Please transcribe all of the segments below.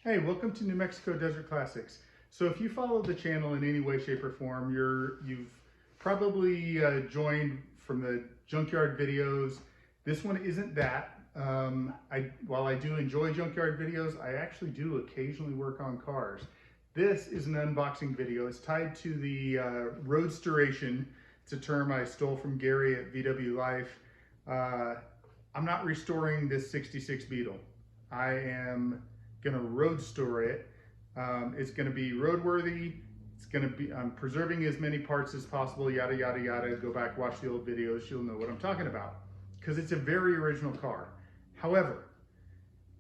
Hey, welcome to New Mexico Desert Classics. So if you follow the channel in any way, shape, or form, you've probably joined from the junkyard videos. This one isn't that. While I do enjoy junkyard videos, I actually do occasionally work on cars. This is an unboxing video. It's tied to the roadsteration. It's a term I stole from Gary at VW Life. I'm not restoring this 66 Beetle. I am gonna road store it. It's gonna be roadworthy. I'm preserving as many parts as possible, yada, yada, yada. Go back, watch the old videos, you'll know what I'm talking about. Because it's a very original car. However,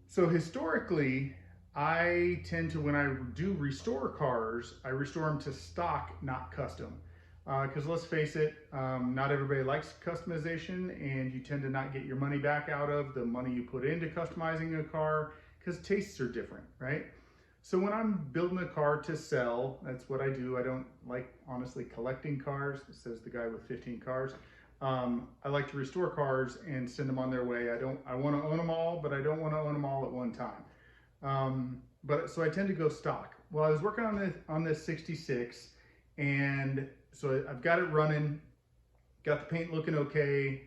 so historically, I tend to, when I do restore cars, I restore them to stock, not custom. Because let's face it, not everybody likes customization, and you tend to not get your money back out of the money you put into customizing a car, because tastes are different, right? So when I'm building a car to sell, that's what I do. I don't like, honestly, collecting cars, says the guy with 15 cars. I like to restore cars and send them on their way. I want to own them all, but I don't want to own them all at one time. So I tend to go stock. Well, I was working on this 66, and so I've got it running, got the paint looking okay,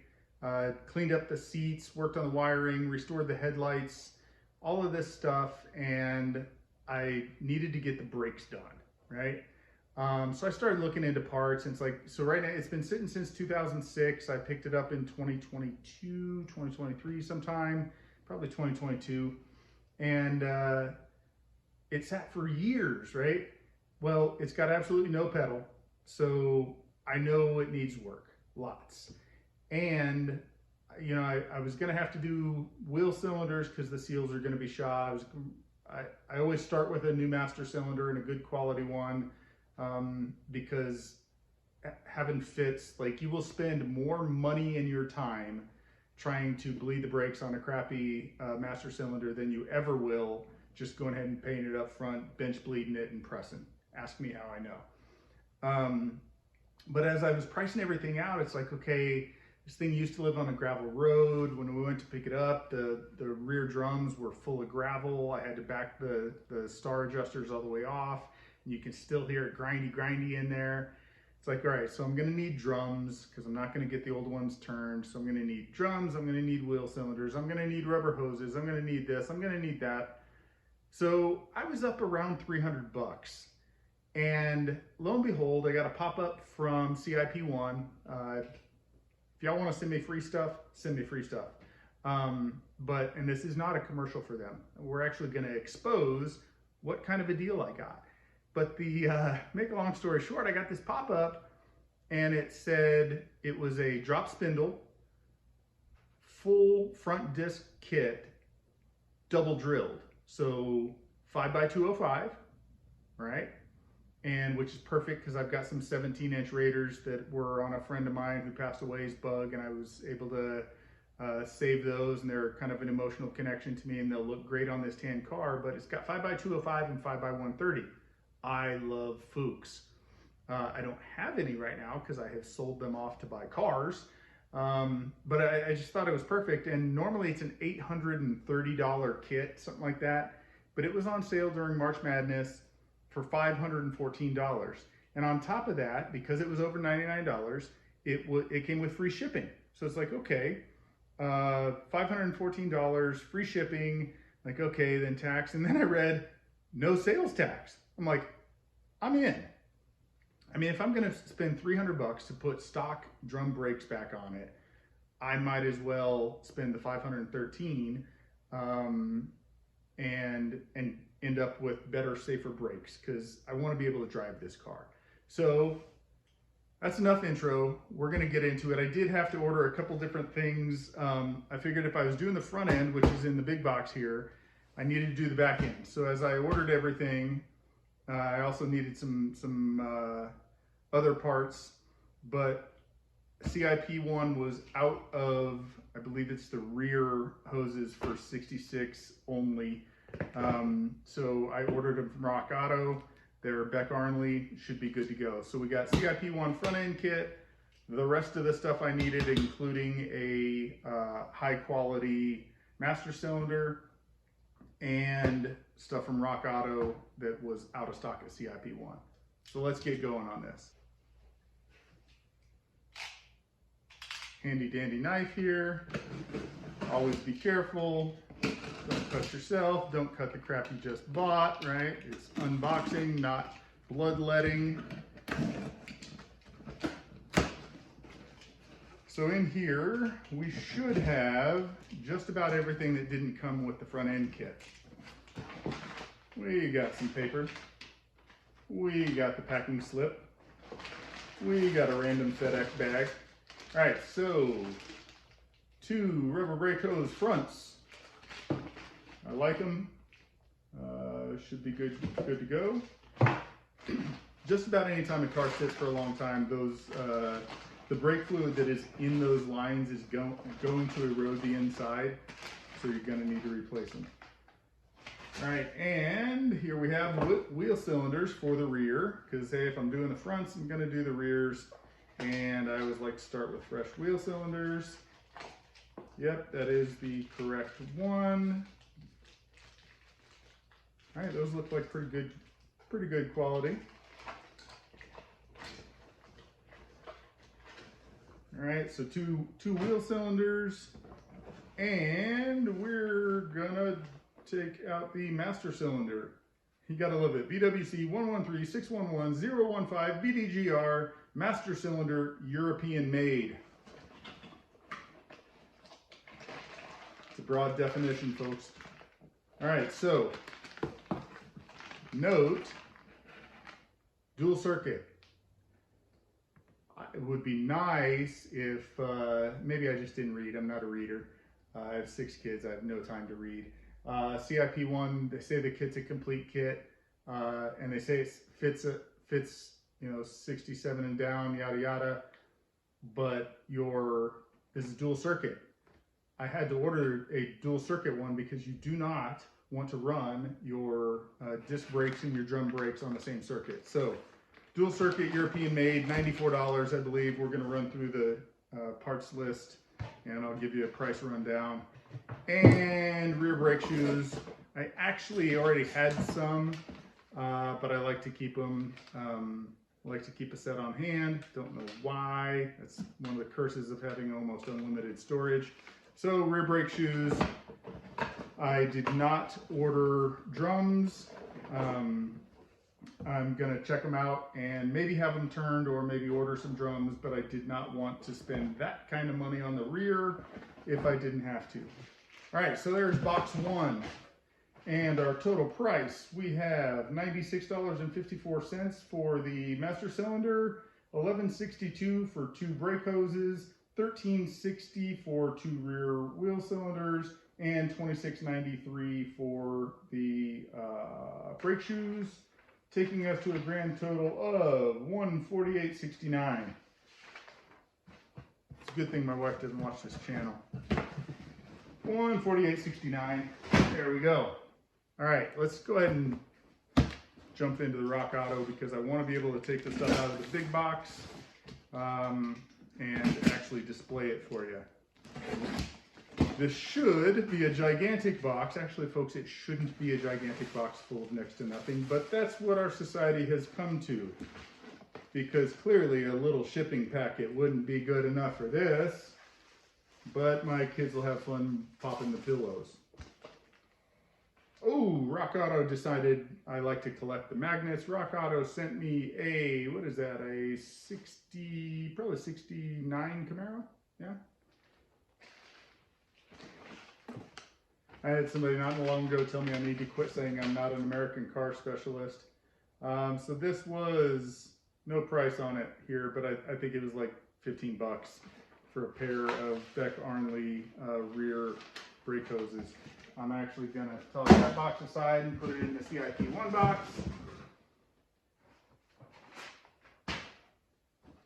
cleaned up the seats, worked on the wiring, restored the headlights, all of this stuff, and I needed to get the brakes done, right? So I started looking into parts, and it's like, so right now it's been sitting since 2006. I picked it up in 2022, 2023 sometime, probably 2022. And it sat for years, right? Well, it's got absolutely no pedal. So I know it needs work, lots. And you know, I was gonna have to do wheel cylinders because the seals are gonna be shot. I always start with a new master cylinder and a good quality one, because having fits, like, you will spend more money in your time trying to bleed the brakes on a crappy master cylinder than you ever will just going ahead and painting it up front, bench bleeding it and pressing. Ask me how I know. But as I was pricing everything out, it's like, okay, this thing used to live on a gravel road. When we went to pick it up, the rear drums were full of gravel. I had to back the star adjusters all the way off. And you can still hear it grindy in there. It's like, all right, so I'm gonna need drums because I'm not gonna get the old ones turned. So I'm gonna need drums, I'm gonna need wheel cylinders, I'm gonna need rubber hoses, I'm gonna need this, I'm gonna need that. So I was up around 300 bucks. And lo and behold, I got a pop-up from CIP1. If y'all want to send me free stuff, send me free stuff. And this is not a commercial for them. We're actually going to expose what kind of a deal I got. But make a long story short, I got this pop-up, and it said it was a drop spindle, full front disc kit, double drilled. So 5x205, right? And which is perfect because I've got some 17-inch Raiders that were on a friend of mine who passed away's bug, and I was able to save those, and they're kind of an emotional connection to me, and they'll look great on this tan car. But it's got 5x205 and 5x130. I love Fuchs. I don't have any right now because I have sold them off to buy cars, but I just thought it was perfect. And normally it's an $830 kit, something like that, but it was on sale during March Madness for $514. And on top of that, because it was over $99, it came with free shipping. So it's like, okay, $514, free shipping, like, okay, then tax. And then I read no sales tax. I'm like, I'm in. I mean, if I'm gonna spend 300 bucks to put stock drum brakes back on it, I might as well spend the 513 and end up with better, safer brakes, because I want to be able to drive this car. So that's enough intro. We're going to get into it. I did have to order a couple different things. I figured if I was doing the front end, which is in the big box here, I needed to do the back end. So as I ordered everything, I also needed some other parts, but CIP1 was out of, I believe it's the rear hoses for 66 only. So I ordered them from Rock Auto. They're Beck Arnley, should be good to go. So we got CIP1 front end kit, the rest of the stuff I needed, including a high quality master cylinder, and stuff from Rock Auto that was out of stock at CIP1. So let's get going on this. Handy dandy knife here. Always be careful. Don't cut yourself. Don't cut the crap you just bought, right? It's unboxing, not bloodletting. So in here, we should have just about everything that didn't come with the front end kit. We got some paper. We got the packing slip. We got a random FedEx bag. All right, so 2 rubber brake hose fronts. I like them. Should be good to go. Just about any time a car sits for a long time, the brake fluid that is in those lines is going to erode the inside, so you're going to need to replace them. All right, and here we have wheel cylinders for the rear, because hey, if I'm doing the fronts, I'm going to do the rears, and I always like to start with fresh wheel cylinders. Yep, that is the correct one. All right, those look like pretty good quality. All right, so two wheel cylinders, and we're gonna take out the master cylinder. You gotta love it. BWC 113611015 BDGR master cylinder, European made. It's a broad definition, folks. All right, so note, dual circuit. It would be nice if, maybe I just didn't read. I'm not a reader. I have 6 kids. I have no time to read. CIP1, they say the kit's a complete kit, and they say it fits 67 and down, yada yada. But this is dual circuit. I had to order a dual circuit one because you do not want to run your disc brakes and your drum brakes on the same circuit. So dual circuit, European made, $94, I believe. We're going to run through the parts list, and I'll give you a price rundown. And rear brake shoes. I actually already had some, but I like to keep them. I like to keep a set on hand. Don't know why. That's one of the curses of having almost unlimited storage. So rear brake shoes. I did not order drums. I'm going to check them out and maybe have them turned or maybe order some drums, but I did not want to spend that kind of money on the rear if I didn't have to. All right, so there's box 1. And our total price, we have $96.54 for the master cylinder, $11.62 for 2 brake hoses, $13.60 for 2 rear wheel cylinders, and $26.93 for the brake shoes, taking us to a grand total of $148.69. It's a good thing my wife doesn't watch this channel. $148.69. There we go. All right, let's go ahead and jump into the Rock Auto because I want to be able to take the stuff out of the big box and actually display it for you. This should be a gigantic box. Actually, folks, it shouldn't be a gigantic box full of next to nothing, but that's what our society has come to. Because clearly a little shipping packet wouldn't be good enough for this, but my kids will have fun popping the pillows. Oh, Rock Auto decided I like to collect the magnets. Rock Auto sent me a, what is that, probably 69 Camaro? Yeah. I had somebody not long ago tell me I need to quit saying I'm not an American car specialist. So this was no price on it here, but I think it was like 15 bucks for a pair of Beck Arnley rear brake hoses. I'm actually going to toss that box aside and put it in the CIP1 box.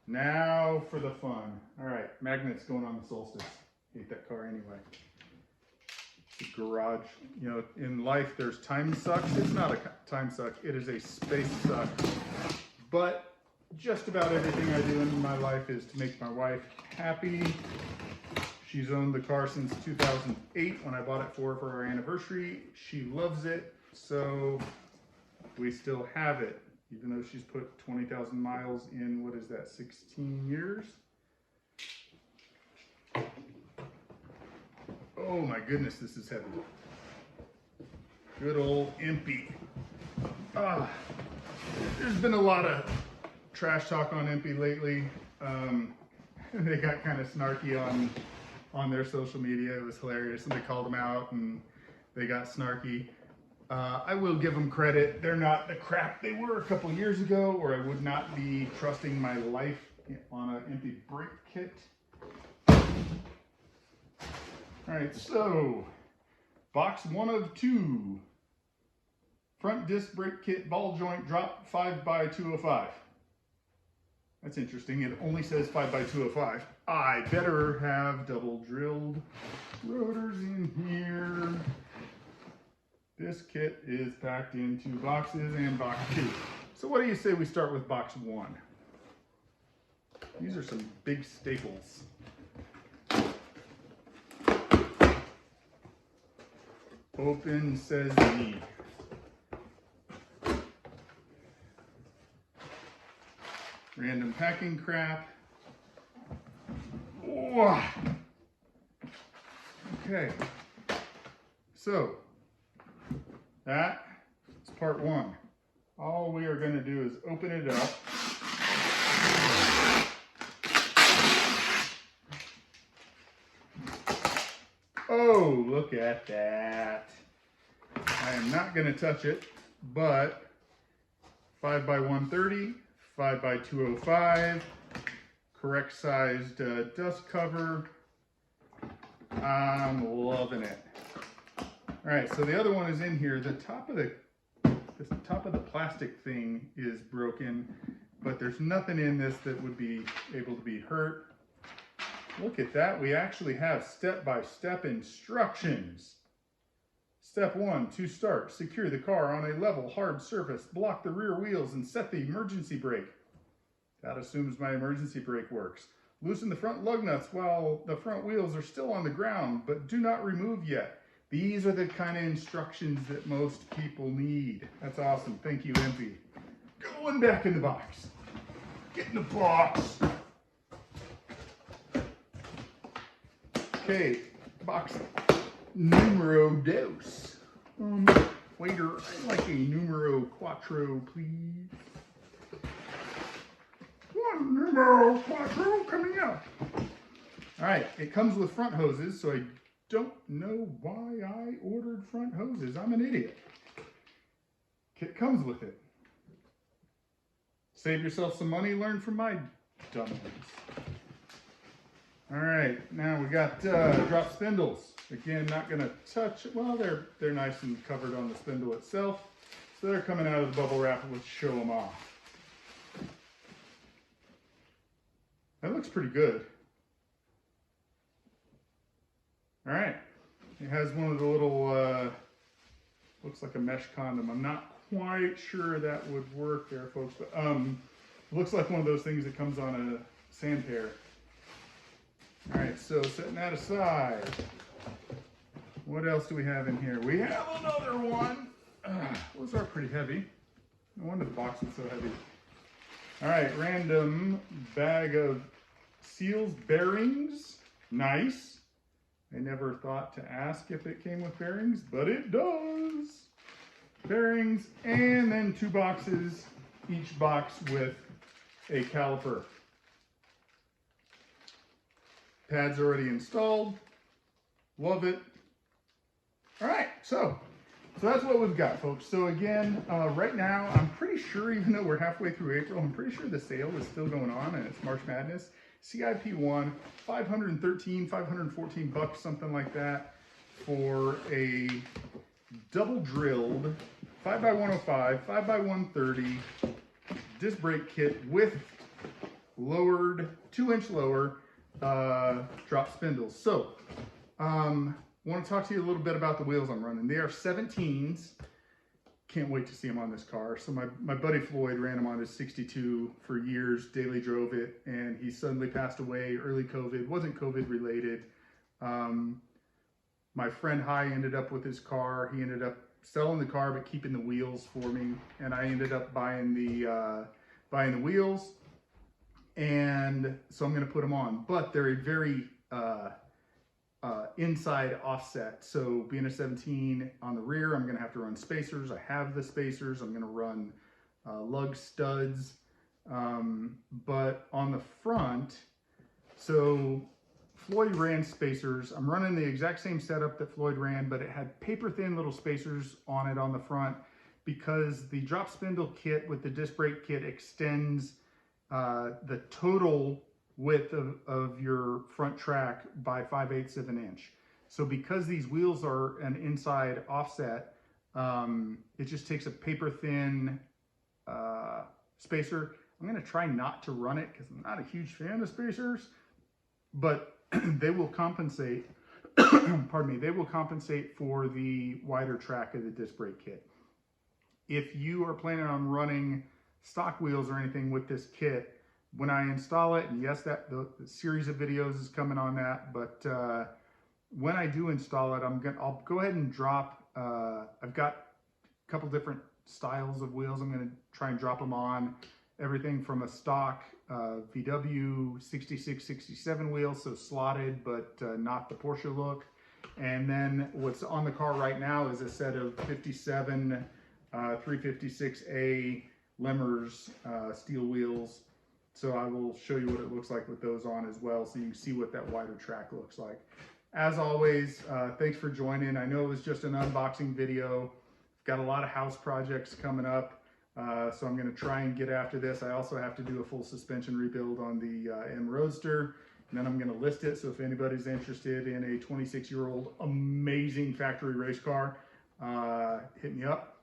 Now for the fun. All right, magnets going on the Solstice. Hate that car anyway. The garage, you know, in life there's time sucks. It's not a time suck, it is a space suck. But just about everything I do in my life is to make my wife happy. She's owned the car since 2008 when I bought it for her for our anniversary. She loves it, so we still have it, even though she's put 20,000 miles in, what is that, 16 years? Oh my goodness, this is heavy. Good old Empi. There's been a lot of trash talk on Empi lately. They got kind of snarky on their social media. It was hilarious. Somebody called them out and they got snarky. I will give them credit. They're not the crap they were a couple years ago, or I would not be trusting my life on an Empi brake kit. All right, so box 1 of 2. Front disc brake kit ball joint drop 5x205. That's interesting. It only says 5x205. I better have double drilled rotors in here. This kit is packed in 2 boxes and box 2. So what do you say we start with box 1? These are some big staples. Open sesame. Random packing crap. Oh. Okay. So, that is part 1. All we are going to do is open it up. Oh, look at that. I am not going to touch it, but 5x130, 5x205, correct sized dust cover. I'm loving it. All right, so the other one is in here. The top of the plastic thing is broken, but there's nothing in this that would be able to be hurt. Look at that. We actually have step-by-step instructions. Step 1, to start, secure the car on a level, hard surface, block the rear wheels, and set the emergency brake. That assumes my emergency brake works. Loosen the front lug nuts while the front wheels are still on the ground, but do not remove yet. These are the kind of instructions that most people need. That's awesome. Thank you, Empi. Going back in the box. Get in the box. Okay, box numero dos. Waiter, I'd like a numero quattro, please. One numero quattro coming out. All right, it comes with front hoses, so I don't know why I ordered front hoses. I'm an idiot. Kit comes with it. Save yourself some money, learn from my dumb ones. All right, now we got drop spindles. Again, not gonna touch it. Well, they're nice and covered on the spindle itself. So they're coming out of the bubble wrap. Let's show them off. That looks pretty good. All right, it has one of the little, looks like a mesh condom. I'm not quite sure that would work there, folks, but it looks like one of those things that comes on a sand pair. All right, so setting that aside, what else do we have in here? We have another one. Those are pretty heavy. No wonder the box is so heavy. All right, random bag of seals, bearings. Nice. I never thought to ask if it came with bearings, but it does. Bearings, and then 2 boxes, each box with a caliper. Pads already installed. Love it. All right, so that's what we've got, folks. So again, right now, I'm pretty sure, even though we're halfway through April, I'm pretty sure the sale is still going on, and it's March Madness. CIP1, 513, 514 bucks, something like that, for a double drilled 5x105, 5x130 disc brake kit with lowered, 2-inch lower drop spindles. So, want to talk to you a little bit about the wheels I'm running. They are 17s. Can't wait to see them on this car. So my buddy Floyd ran them on his 62 for years, daily drove it, and he suddenly passed away, early COVID, wasn't COVID related, My friend Hai ended up with his car. He ended up selling the car but keeping the wheels for me, and I ended up buying the wheels, and so I'm going to put them on. But they're a very inside offset. So being a 17 on the rear, I'm going to have to run spacers. I have the spacers. I'm going to run lug studs. But on the front, so Floyd ran spacers. I'm running the exact same setup that Floyd ran, but it had paper thin little spacers on it on the front because the drop spindle kit with the disc brake kit extends the total width of your front track by 5/8 of an inch. So because these wheels are an inside offset, it just takes a paper thin spacer. I'm going to try not to run it because I'm not a huge fan of spacers, but they will compensate, pardon me, they will compensate for the wider track of the disc brake kit. If you are planning on running stock wheels or anything with this kit, when I install it, and yes, the series of videos is coming on that, but when I do install it, I'll go ahead and drop, I've got a couple different styles of wheels. I'm going to try and drop them on. Everything from a stock VW 66, 67 wheel, so slotted, but not the Porsche look. And then what's on the car right now is a set of 57 356A Lemmers steel wheels. So I will show you what it looks like with those on as well, so you can see what that wider track looks like. As always, thanks for joining. I know it was just an unboxing video. Got a lot of house projects coming up. So I'm going to try and get after this. I also have to do a full suspension rebuild on the M Roadster, and then I'm going to list it. So if anybody's interested in a 26-year-old amazing factory race car, hit me up.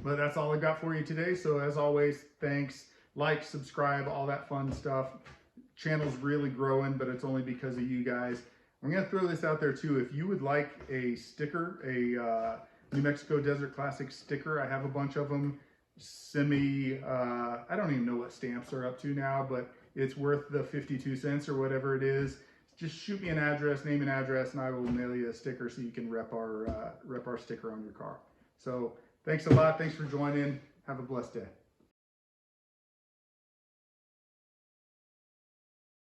But that's all I got for you today. So as always, thanks. Like, subscribe, all that fun stuff. Channel's really growing, but it's only because of you guys. I'm going to throw this out there too. If you would like a sticker, a New Mexico Desert Classic sticker, I have a bunch of them. Send me, I don't even know what stamps are up to now, but it's worth the 52 cents or whatever it is. Just shoot me an address, name and address, and I will mail you a sticker so you can rep our sticker on your car. So thanks a lot. Thanks for joining. Have a blessed day.